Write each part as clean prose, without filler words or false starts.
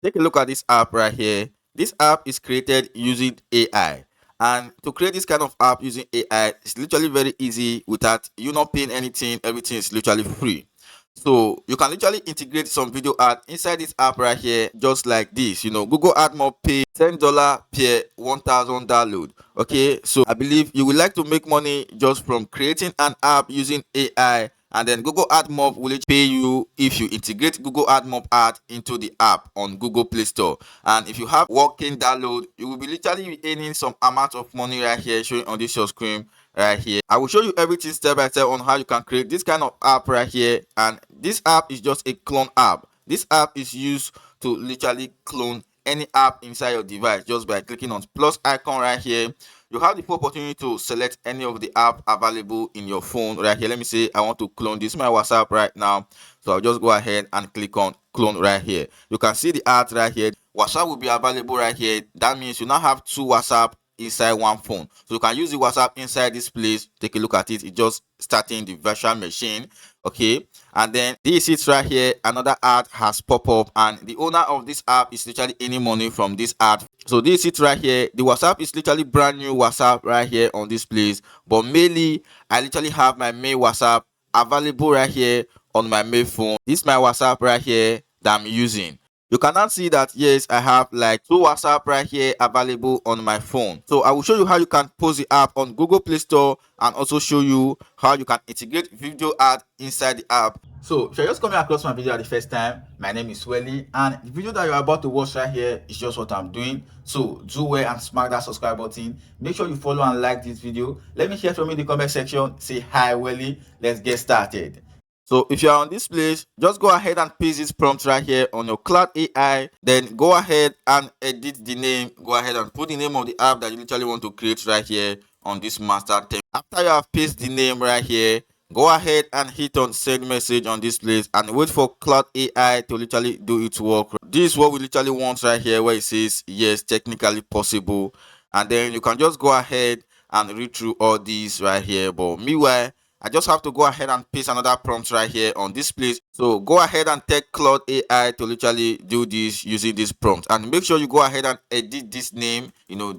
Take a look at this app right here. This app is created using AI. And to create this kind of app using AI, it's literally very easy without you not paying anything. Everything is literally free. So you can literally integrate some video ad inside this app right here, just like this. Google AdMob pay $10 per 1,000 download. Okay, so I believe you would like to make money just from creating an app using AI, and then Google AdMob will pay you if you integrate Google AdMob ad into the app on Google Play Store. And if you have working download, you will be literally earning some amount of money right here, showing on this your screen right here. I will show you everything step by step on how you can create this kind of app right here. And this app is just a clone app. This app is used to literally clone any app inside your device just by clicking on plus icon right here. You have the full opportunity to select any of the app available in your phone right here. Let me say I want to clone this my WhatsApp right now, so I'll just go ahead and click on clone right here. You can see the art right here. WhatsApp will be available right here. That means you now have two WhatsApp inside one phone, so you can use the WhatsApp inside this place. Take a look at it. It's just starting the virtual machine. Okay, and then this is right here, another ad has pop up, and the owner of this app is literally earning money from this ad. So this is right here, the WhatsApp is literally brand new WhatsApp right here on this place, but mainly I literally have my main WhatsApp available right here on my main phone. This is my WhatsApp right here that I'm using. You can now see that yes, I have like two WhatsApp right here available on my phone. So I will show you how you can post the app on Google Play Store, and also show you how you can integrate video ad inside the app. So if you're just coming across my video at the first time, my name is Welly, and the video that you're about to watch right here is just what I'm doing. So do well and smack that subscribe button. Make sure you follow and like this video. Let me hear from you in the comment section. Say hi Welly. Let's get started. So if you are on this place, just go ahead and paste this prompt right here on your Cloud AI. Then go ahead and edit the name. Go ahead and put the name of the app that you literally want to create right here on this master template. After you have pasted the name right here, go ahead and hit on send message on this place and wait for Cloud AI to literally do its work. This is what we literally want right here, where it says yes, technically possible. And then you can just go ahead and read through all these right here. But meanwhile, I just have to go ahead and paste another prompt right here on this place. So go ahead and take Cloud AI to literally do this using this prompt, and make sure you go ahead and edit this name.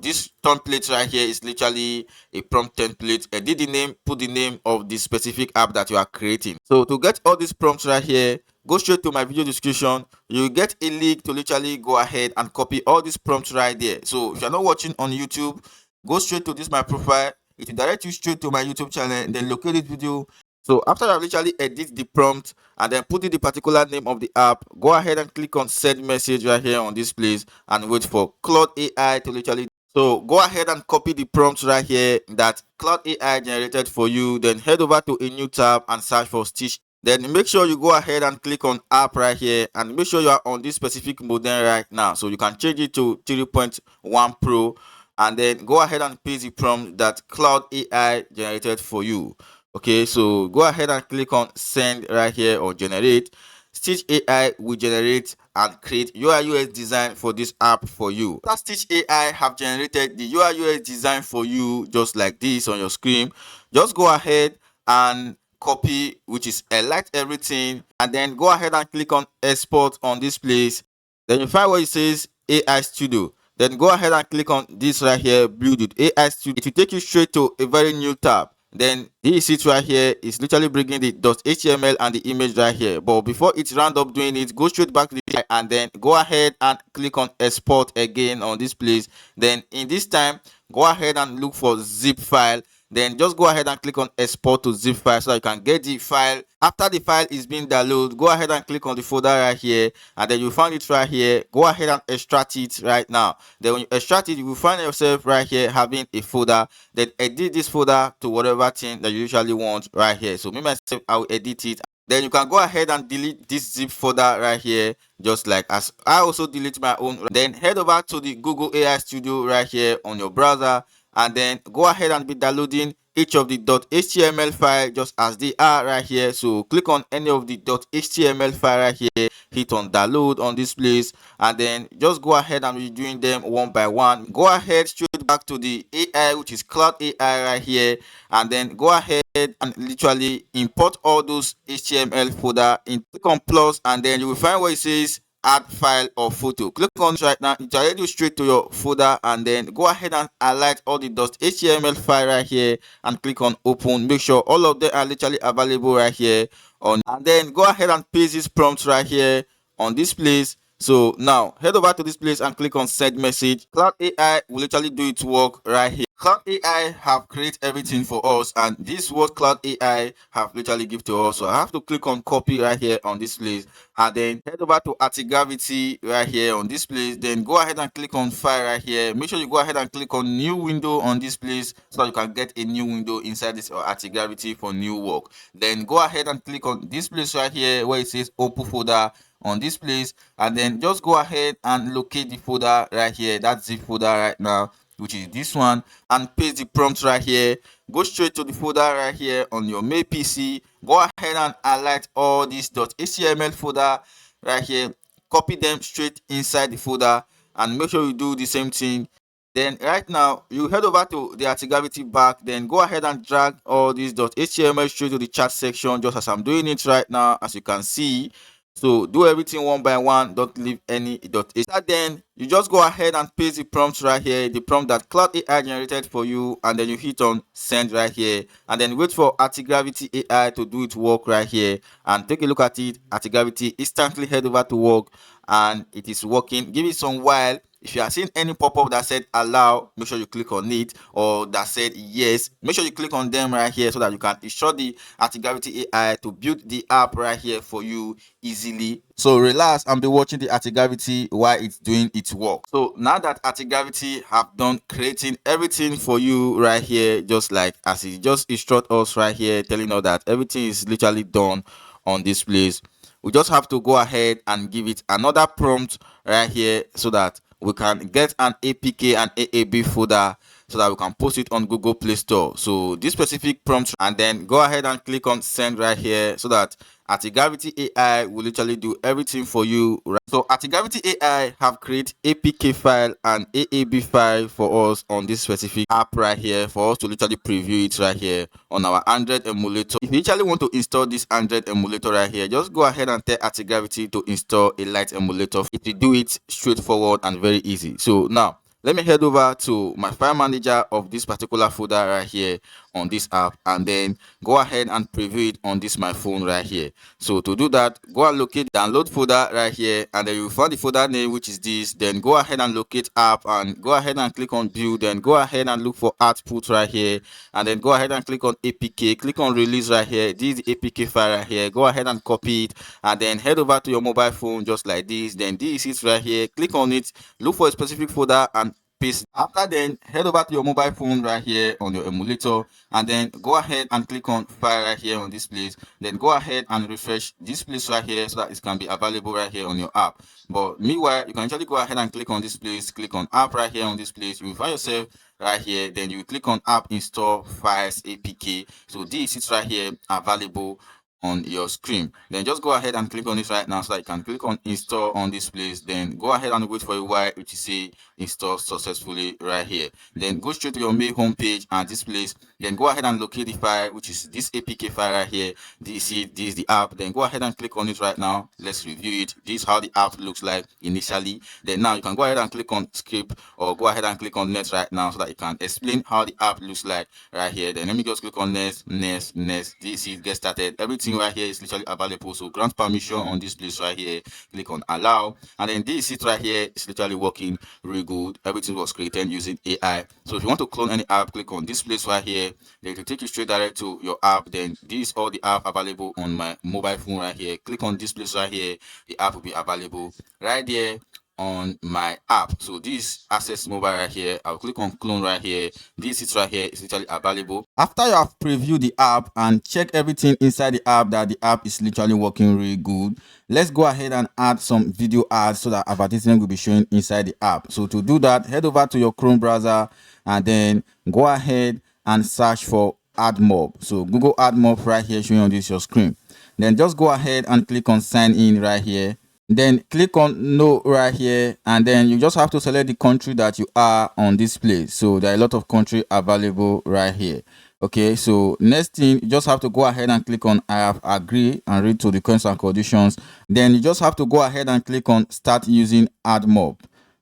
This template right here is literally a prompt template. Edit the name, put the name of the specific app that you are creating. So to get all these prompts right here, go straight to my video description. You will get a link to literally go ahead and copy all these prompts right there. So if you're not watching on YouTube, go straight to this my profile. It will direct you straight to my YouTube channel, then locate this video. So after I literally edit the prompt and then put in the particular name of the app, go ahead and click on send message right here on this place and wait for Cloud AI to literally. So go ahead and copy the prompt right here that Cloud AI generated for you. Then head over to a new tab and search for Stitch. Then make sure you go ahead and click on app right here, and make sure you are on this specific model right now. So you can change it to 3.1 Pro, and then go ahead and paste the prompt that Cloud AI generated for you. Okay, so go ahead and click on send right here or generate. Stitch AI will generate and create UI UX design for this app for you. After Stitch AI have generated the UI UX design for you, just like this on your screen, just go ahead and copy, which is elect everything, and then go ahead and click on export on this place. Then you find where it says AI Studio. Then go ahead and click on this right here, Blue Dude AI Studio. It will take you straight to a very new tab. Then this it right here is literally bringing the .html and the image right here. But before it round up doing it, go straight back to the and then go ahead and click on export again on this place. Then in this time, go ahead and look for zip file. Then just go ahead and click on export to zip file so that you can get the file. After the file is being downloaded, go ahead and click on the folder right here, and then you find it right here. Go ahead and extract it right now. Then when you extract it, you will find yourself right here having a folder. Then edit this folder to whatever thing that you usually want right here. So me myself, I will edit it. Then you can go ahead and delete this zip folder right here, just like as I also delete my own. Then head over to the Google AI Studio right here on your browser, and then go ahead and be downloading each of the .html file just as they are right here. So click on any of the .html file right here, hit on download on this place, and then just go ahead and be doing them one by one. Go ahead straight back to the AI, which is Cloud AI right here, and then go ahead and literally import all those HTML folder in. Click on plus, and then you will find where it says add file or photo. Click on this right now. It will lead you straight to your folder, and then go ahead and highlight all the .html file right here and click on open. Make sure all of them are literally available right here on, and then go ahead and paste this prompt right here on this place. So now head over to this place and click on send message. Cloud AI will literally do its work right here. Cloud AI have created everything for us, and this is what Cloud AI have literally give to us. So I have to click on copy right here on this place, and then head over to Antigravity right here on this place. Then go ahead and click on file right here. Make sure you go ahead and click on new window on this place so that you can get a new window inside this Antigravity for new work. Then go ahead and click on this place right here where it says open folder on this place, and then just go ahead and locate the folder right here. That's the folder right now, which is this one, and paste the prompt right here. Go straight to the folder right here on your main PC. Go ahead and highlight all these .html folder right here, copy them straight inside the folder, and make sure you do the same thing. Then right now you head over to the Antigravity back, then go ahead and drag all these .html straight to the chat section, just as I'm doing it right now, as you can see. So do everything one by one, don't leave any .html. Then you just go ahead and paste the prompt right here, the prompt that Cloud AI generated for you, and then you hit on send right here, and then wait for Antigravity AI to do its work right here, and take a look at it. Antigravity instantly head over to work, and it is working. Give it some while. If you are seeing any pop-up that said allow, make sure you click on it, or that said yes, make sure you click on them right here so that you can ensure the Antigravity AI to build the app right here for you easily. So relax and be watching the Antigravity while it's doing its work. So now that Antigravity have done creating everything for you right here, just like as it just instruct us right here, telling us that everything is literally done on this place, we just have to go ahead and give it another prompt right here so that we can get an APK and AAB folder so that we can post it on Google Play Store. So this specific prompt, and then go ahead and click on send right here so that Antigravity AI will literally do everything for you. So Antigravity AI have created APK file and AAB file for us on this specific app right here for us to literally preview it right here on our Android emulator. If you literally want to install this Android emulator right here, just go ahead and tell Antigravity to install a light emulator. It will do it straightforward and very easy. So now let me head over to my file manager of this particular folder right here on this app, and then go ahead and preview it on this my phone right here. So to do that, go and locate download folder right here, and then you find the folder name, which is this. Then go ahead and locate app and go ahead and click on build. Then go ahead and look for output right here, and then go ahead and click on APK, click on release right here. This is the APK file right here. Go ahead and copy it, and then head over to your mobile phone just like this. Then this is right here, click on it, look for a specific folder and paste. After then, head over to your mobile phone right here on your emulator, and then go ahead and click on file right here on this place. Then go ahead and refresh this place right here so that it can be available right here on your app. But meanwhile, you can actually go ahead and click on this place, click on app right here on this place. You will find yourself right here. Then you click on app install files APK. So this is right here available on your screen. Then just go ahead and click on this right now so that you can click on install on this place. Then go ahead and wait for a while, which is say install successfully right here. Then go straight to your main home page and this place. Then go ahead and locate the file, which is this APK file right here. This is the app. Then go ahead and click on it right now. Let's review it. This is how the app looks like initially. Then now you can go ahead and click on skip, or go ahead and click on next right now so that you can explain how the app looks like right here. Then let me just click on next. This is get started. Everything right here is literally available. So grant permission on this place right here, click on allow, and then this is right here is literally working really good. Everything was created using AI. So if you want to clone any app, click on this place right here. Then it will take you straight direct to your app. Then this is all the app available on my mobile phone right here. Click on this place right here. The app will be available right there on my app. So this access mobile right here, I'll click on clone right here. This is right here is literally available. After you have previewed the app and check everything inside the app that the app is literally working really good, let's go ahead and add some video ads so that advertisement will be showing inside the app. So to do that, head over to your Chrome browser and then go ahead and search for AdMob. So Google AdMob right here showing on this your screen. Then just go ahead and click on sign in right here. Then click on no right here, and then you just have to select the country that you are on this place. So there are a lot of country available right here. Okay, so next thing, you just have to go ahead and click on I have agreed and read to the terms and conditions. Then you just have to go ahead and click on start using AdMob.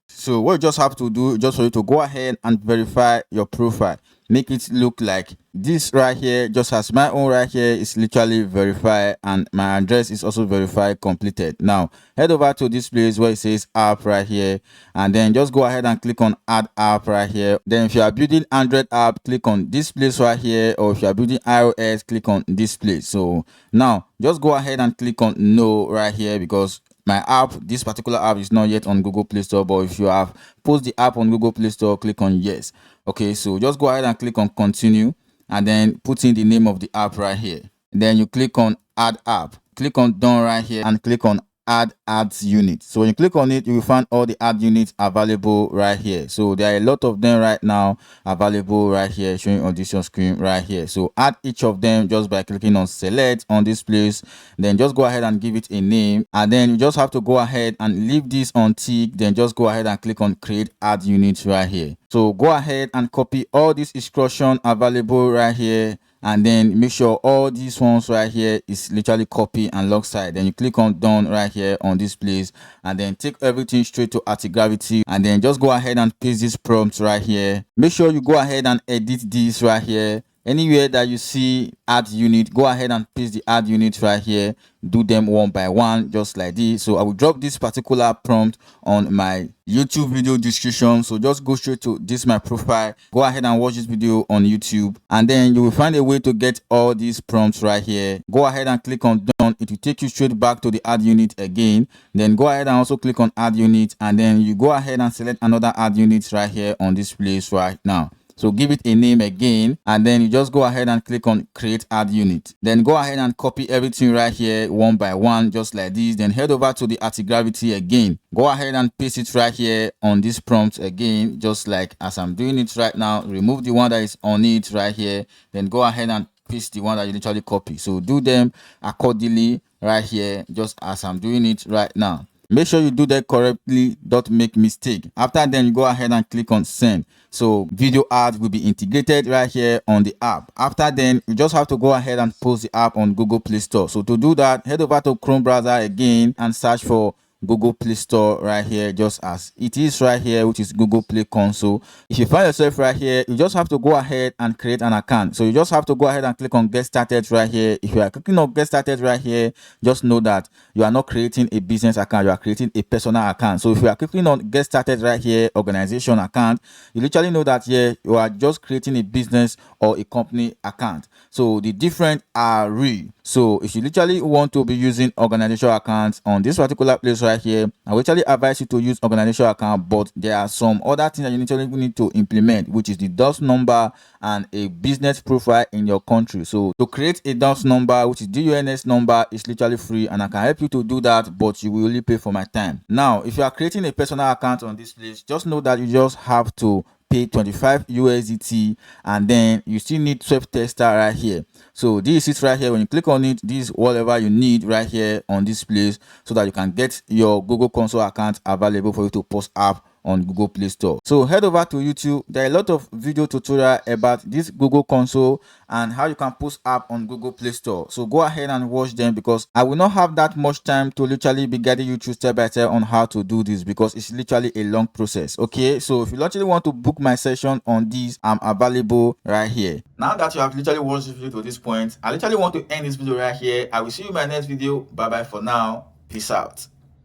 So what you just have to do, just for you to go ahead and verify your profile, make it look like this right here, just as my own right here is literally verified and my address is also verified completed. Now head over to this place where it says app right here, and then just go ahead and click on add app right here. Then if you are building Android app, click on this place right here, or if you are building iOS, click on this place. So now just go ahead and click on no right here, because my app, this particular app, is not yet on Google Play Store. But if you have post the app on Google Play Store, click on yes. Okay, so just go ahead and click on continue, and then put in the name of the app right here. Then you click on add app, click on done right here, and click on add ads unit. So when you click on it, you will find all the ad units available right here. So there are a lot of them right now available right here, showing on this screen right here. So add each of them just by clicking on select on this place. Then just go ahead and give it a name, and then you just have to go ahead and leave this on tick. Then just go ahead and click on create ad units right here. So go ahead and copy all this instruction available right here, and then make sure all these ones right here is literally copy and lock side. Then you click on done right here on this place, and then take everything straight to Antigravity, and then just go ahead and paste this prompt right here. Make sure you go ahead and edit this right here. Anywhere that you see add unit, go ahead and paste the add unit right here. Do them one by one, just like this. So I will drop this particular prompt on my YouTube video description. So just go straight to this my profile, go ahead and watch this video on YouTube, and then you will find a way to get all these prompts right here. Go ahead and click on done. It will take you straight back to the add unit again. Then go ahead and also click on add unit, and then you go ahead and select another add unit right here on this place right now. So give it a name again, and then you just go ahead and click on create ad unit. Then go ahead and copy everything right here one by one, just like this. Then head over to the Antigravity again. Go ahead and paste it right here on this prompt again, just like as I'm doing it right now. Remove the one that is on it right here. Then go ahead and paste the one that you literally copy. So do them accordingly right here, just as I'm doing it right now. Make sure you do that correctly, don't make mistake. After then, you go ahead and click on send. So video ads will be integrated right here on the app. After then, you just have to go ahead and post the app on Google Play Store. So to do that, head over to Chrome browser again and search for Google Play Store right here, just as it is right here, which is Google Play Console. If you find yourself right here, you just have to go ahead and create an account. So you just have to go ahead and click on get started right here. If you are clicking on get started right here, just know that you are not creating a business account, you are creating a personal account. So if you are clicking on get started right here, organization account, you literally know that here you are just creating a business or a company account. So the different are real. So if you literally want to be using organizational accounts on this particular place right here, I will actually advise you to use organizational account, but there are some other things that you literally need to implement, which is the DOS number and a business profile in your country. So to create a DOS number, which is DUNS number, is literally free, and I can help you to do that, but you will only pay for my time. Now, if you are creating a personal account on this place, just know that you just have to pay 25 USDT, and then you still need self tester right here. So this is right here. When you click on it, this is whatever you need right here on this place, so that you can get your Google Console account available for you to post app on Google Play Store. So head over to YouTube. There are a lot of video tutorial about this Google Console and how you can post app on Google Play Store. So go ahead and watch them, because I will not have that much time to literally be guiding you through step by step on how to do this, because it's literally a long process. Okay, so if you literally want to book my session on this, I'm available right here. Now that you have literally watched this video to this point, I literally want to end this video right here. I will see you in my next video. Bye bye for now. Peace out.